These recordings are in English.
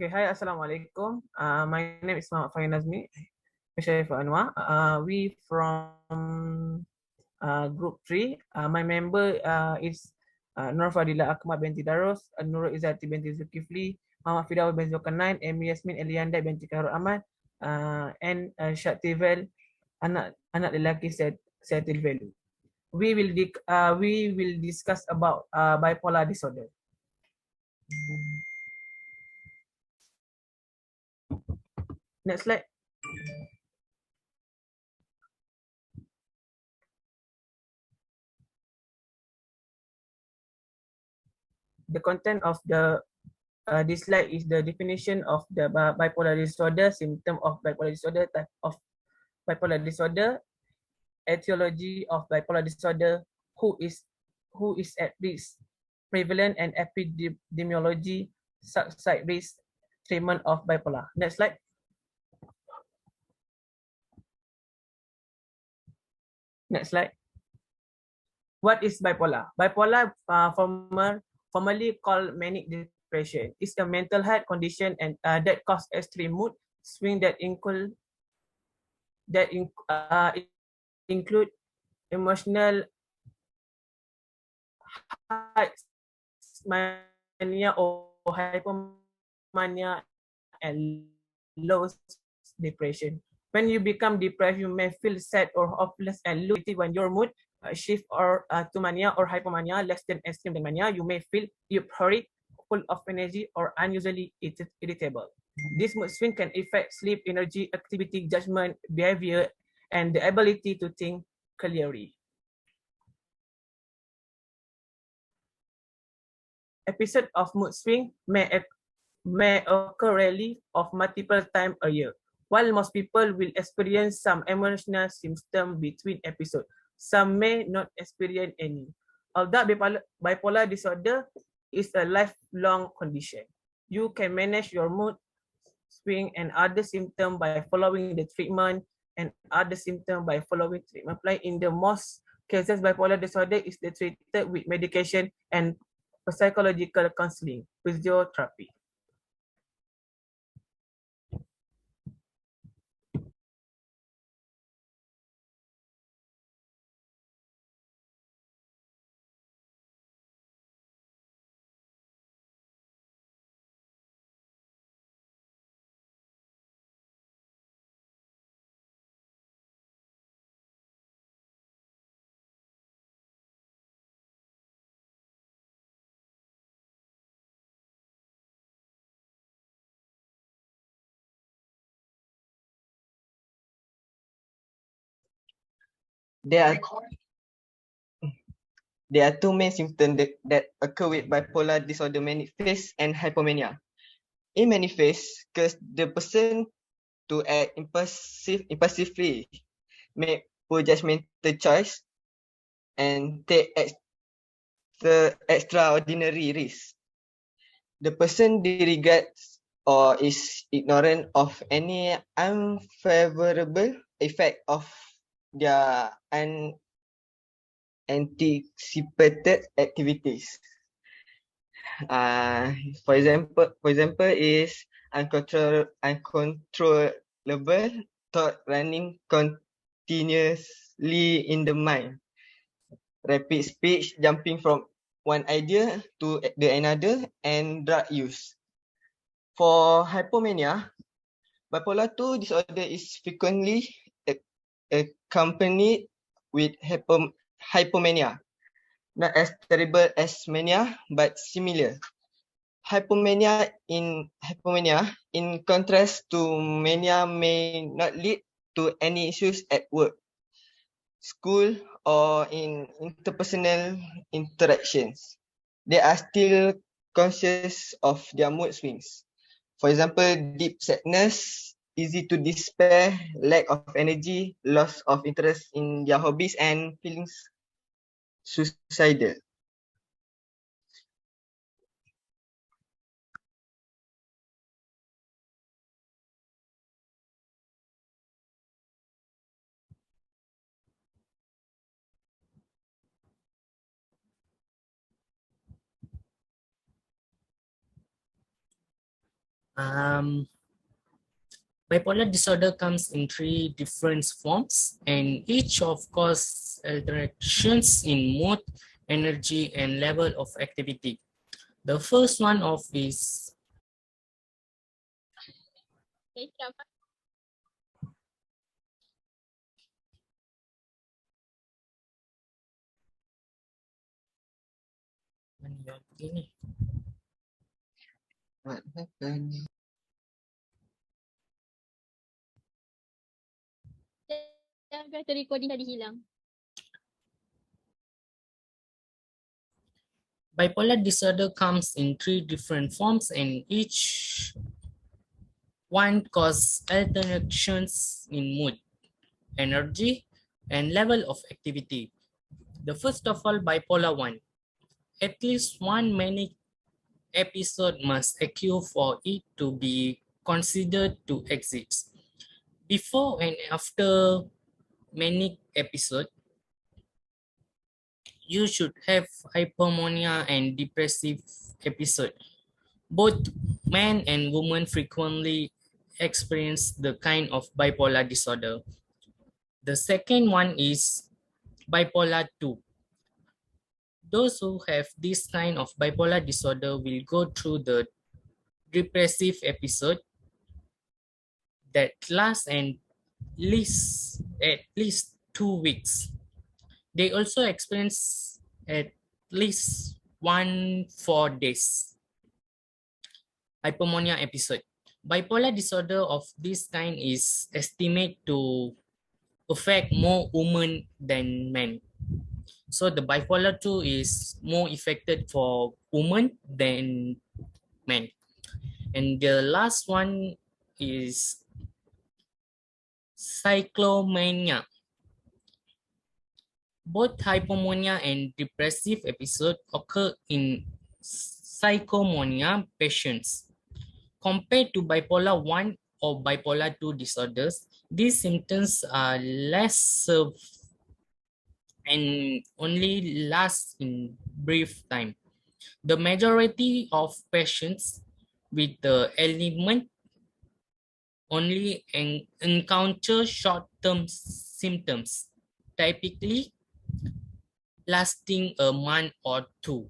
Okay, hi, Assalamualaikum. My name is Muhammad Fahim Nazmi, Syarif Anwar. We from Group 3. My member is Nur Fadila Akmal binti Darus, Nur Izzati binti Zulkifli, Muhammad Fidawi binti Zulkarnain, Amy Yasmin Elianda binti Khairul Ahmad, and Syativel, anak lelaki Setil Value. We will discuss about bipolar disorder. Next slide. The content of this slide is the definition of the bipolar disorder, symptom of bipolar disorder, type of bipolar disorder, etiology of bipolar disorder, who is at risk, prevalence and epidemiology, suicide risk, treatment of bipolar. Next slide. Next slide. What is bipolar? Bipolar, formerly called manic depression, is a mental health condition and that causes extreme mood swing that include emotional mania or hypomania and low depression. When you become depressed, you may feel sad or hopeless and low when your mood shift or to mania or hypomania, less than extreme than mania. You may feel euphoric, full of energy, or unusually irritable. This mood swing can affect sleep, energy, activity, judgment, behavior, and the ability to think clearly. Episode of mood swing may occur rarely of multiple times a year. While most people will experience some emotional symptoms between episodes, some may not experience any. Although bipolar disorder is a lifelong condition, you can manage your mood swing and other symptoms by following the treatment and other symptoms by following treatment plan. In the most cases, bipolar disorder is treated with medication and psychological counseling, physiotherapy. There are two main symptoms that occur with bipolar disorder: manic phase and hypomania. In manic phase, cause the person to act impulsively, make poor judgmental choice, and take extraordinary risk. The person disregards or is ignorant of any unfavorable effect of their anticipated activities. For example, is uncontrollable thought running continuously in the mind, rapid speech, jumping from one idea to the another, and drug use. For hypomania, bipolar 2 disorder is frequently accompanied with hypomania, not as terrible as mania, but similar. Hypomania, in contrast to mania, may not lead to any issues at work, school, or in interpersonal interactions. They are still conscious of their mood swings. For example, deep sadness, easy to despair, lack of energy, loss of interest in their hobbies, and feelings suicidal. Bipolar disorder comes in 3 different forms, and each of cause alterations in mood, energy, and level of activity. The first one of is What happened? Kata recording tadi hilang. bipolar disorder comes in 3 different forms, and each one cause alterations in mood, energy, and level of activity. The first of all, bipolar 1. At least one manic episode must occur for it to be considered to exist. Before and after manic episode, you should have hypomania and depressive episode. Both men and women frequently experience the kind of bipolar disorder. The second one is bipolar 2. Those who have this kind of bipolar disorder will go through the depressive episode that lasts at least 2 weeks. They also experience at least 4 days hypomania episode. Bipolar disorder of this kind is estimated to affect more women than men. So the bipolar 2 is more affected for women than men. And the last one is cyclomania. Both hypomania and depressive episode occur in cyclomania patients. Compared to bipolar 1 or bipolar 2 disorders, these symptoms are less severe and only last in brief time. The majority of patients with the element only encounter short-term symptoms, typically lasting a month or 2.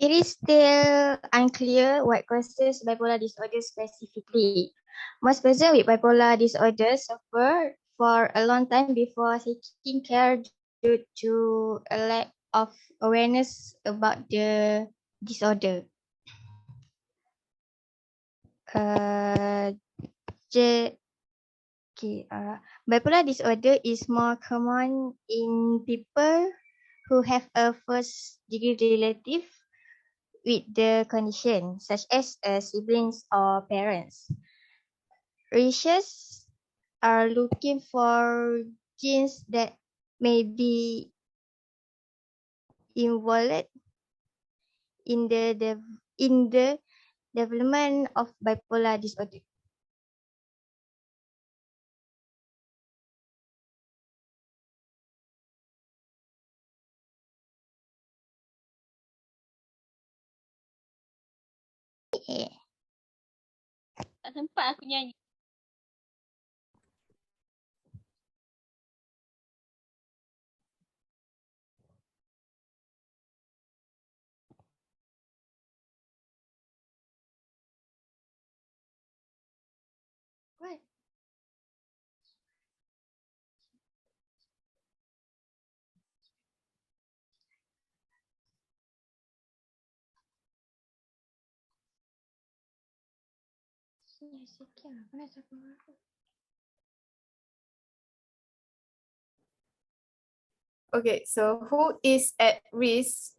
It is still unclear what causes bipolar disorder specifically. Most persons with bipolar disorder suffer for a long time before seeking care due to a lack of awareness about the disorder. Bipolar disorder is more common in people who have a first-degree relative with the condition, such as siblings or parents. Researchers are looking for genes that may be involved in the development of bipolar disorder. Tak sempat aku nyanyi. What? Okay, so who is at risk,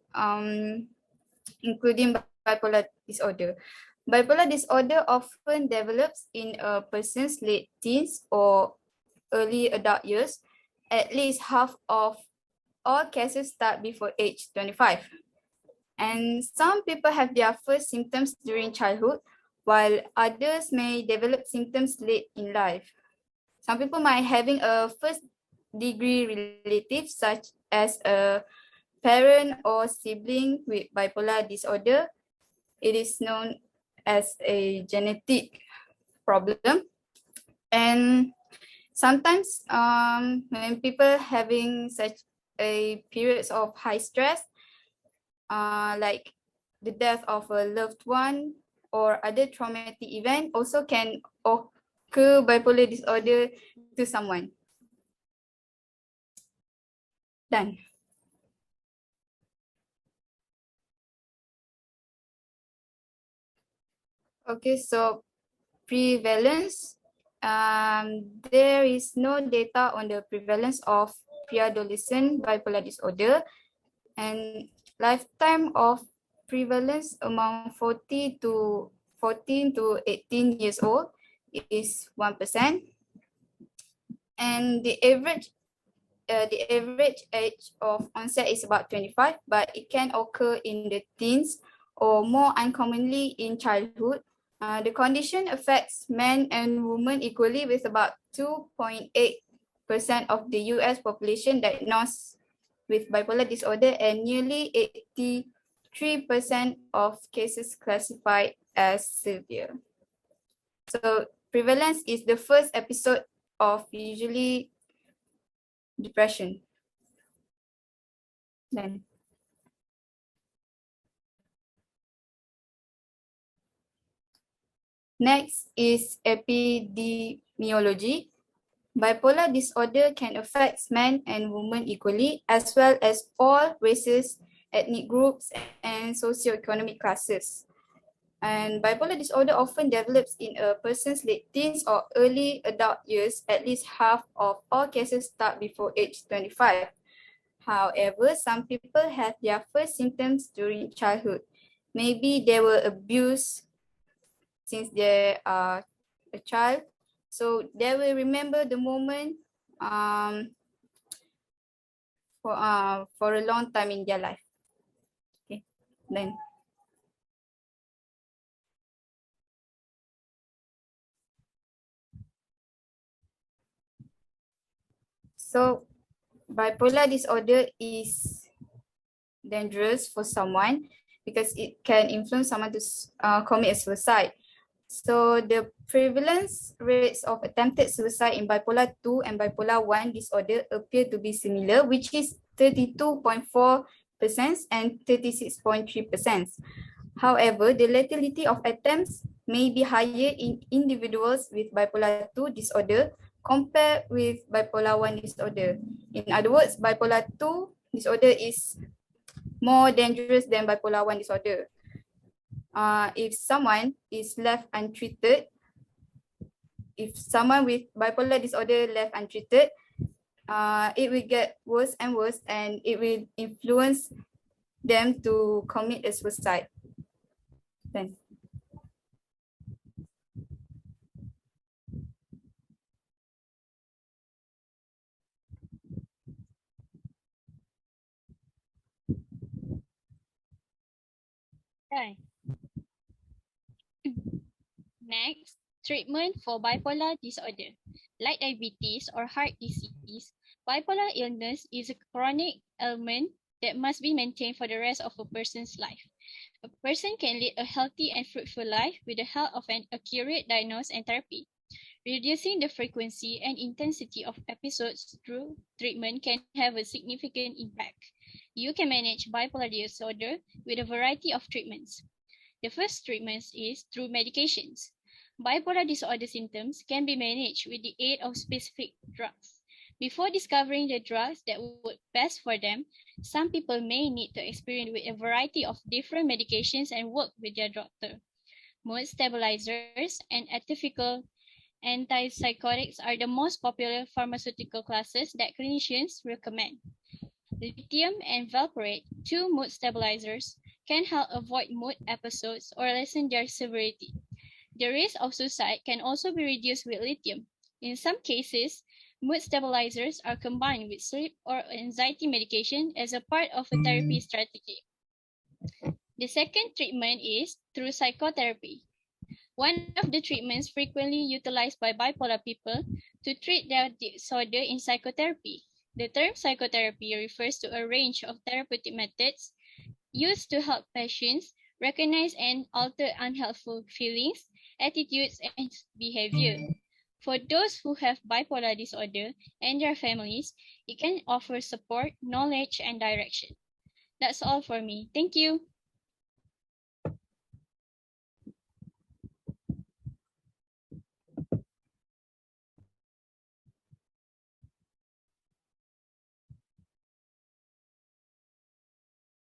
including bipolar disorder? Bipolar disorder often develops in a person's late teens or early adult years. At least half of all cases start before age 25. And some people have their first symptoms during childhood, while others may develop symptoms late in life. Some people might having a first degree relative such as a parent or sibling with bipolar disorder. It is known as a genetic problem. And sometimes when people having such a periods of high stress, like the death of a loved one or other traumatic event also can occur bipolar disorder to someone. Done. Okay, so prevalence. There is no data on the prevalence of pre-adolescent bipolar disorder, and lifetime of prevalence among 14 to 18 years old is 1%, and the average age of onset is about 25, but it can occur in the teens or more uncommonly in childhood. The condition affects men and women equally, with about 2.8% of the US population diagnosed with bipolar disorder and nearly 83% of cases classified as severe. So prevalence is the first episode of usually depression. Then next is epidemiology. Bipolar disorder can affect men and women equally, as well as all races, ethnic groups, and socioeconomic classes. And bipolar disorder often develops in a person's late teens or early adult years. At least half of all cases start before age 25. However, some people have their first symptoms during childhood. Maybe they were abused since they are a child, so they will remember the moment for a long time in their life. Okay, then. So bipolar disorder is dangerous for someone because it can influence someone to commit a suicide. So the prevalence rates of attempted suicide in bipolar 2 and bipolar 1 disorder appear to be similar, which is 32.4% and 36.3%. However, the lethality of attempts may be higher in individuals with bipolar 2 disorder compared with bipolar 1 disorder. In other words, bipolar 2 disorder is more dangerous than bipolar 1 disorder. If someone is left untreated, if someone with bipolar disorder left untreated, it will get worse and worse, and it will influence them to commit a suicide. Then. Okay. Next, treatment for bipolar disorder. Like diabetes or heart disease, bipolar illness is a chronic ailment that must be maintained for the rest of a person's life. A person can lead a healthy and fruitful life with the help of an accurate diagnosis and therapy. Reducing the frequency and intensity of episodes through treatment can have a significant impact. You can manage bipolar disorder with a variety of treatments. The first treatment is through medications. Bipolar disorder symptoms can be managed with the aid of specific drugs. Before discovering the drugs that would best for them, some people may need to experiment with a variety of different medications and work with their doctor. Mood stabilizers and atypical antipsychotics are the most popular pharmaceutical classes that clinicians recommend. Lithium and valproate, two mood stabilizers, can help avoid mood episodes or lessen their severity. The risk of suicide can also be reduced with lithium. In some cases, mood stabilizers are combined with sleep or anxiety medication as a part of a therapy strategy. The second treatment is through psychotherapy. One of the treatments frequently utilized by bipolar people to treat their disorder in psychotherapy. The term psychotherapy refers to a range of therapeutic methods used to help patients recognize and alter unhelpful feelings, attitudes, and behavior. For those who have bipolar disorder and their families, it can offer support, knowledge, and direction. That's all for me. Thank you.